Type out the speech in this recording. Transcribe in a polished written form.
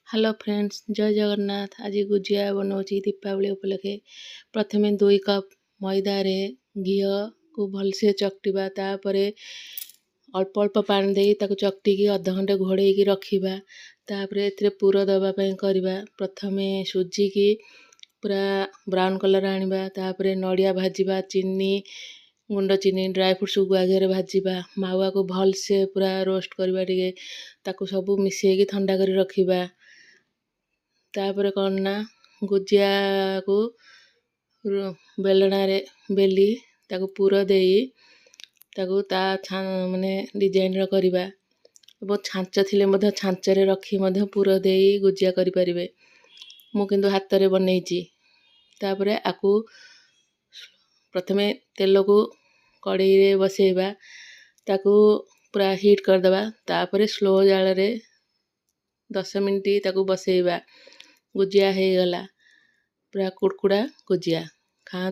Hello friends, जय जगन्नाथ। आज गुजिया बनाऊँच दीपावली उपलक्षे। प्रथमे 2 कप मैदा रे घिओ को भलसे चकटिबा, तापरे अल्प अल्प पानी देई ताको चकटिकी अध घंटे घोड़ेइकी रखिबा। तापरे एथिरे पुर दबा पई करबा। प्रथमे सुजी की पूरा ब्राउन कलर आनिबा, तापरे नड़िया भाजिबा, चीनी गुंड चीनी ड्राई फ्रूट्स को आगे भाजिबा, मावा को भलसे पूरा रोस्ट करबा, टिके ताको सबू मिसेकी ठंडा करी रखिबा। तापरे कौन ना गुजिया को बेलना रे बेली ताको पूरा देई ताको ता माने डिजाइन रो करबा। बहुत छांच थिले मध्य छांच रे रखी मध्य पूरा देई गुजिया करि परिबे। मु किंतु हाथ रे बनैची। तापरे आकु प्रथमे तेल को कड़ाई रे बसेबा, ताको पूरा हीट कर दबा। तापरे स्लो जाल रे 10 मिनिट ताको बसेबा। गुजिया हे गला पूरा कुड़कुड़ा गुजिया।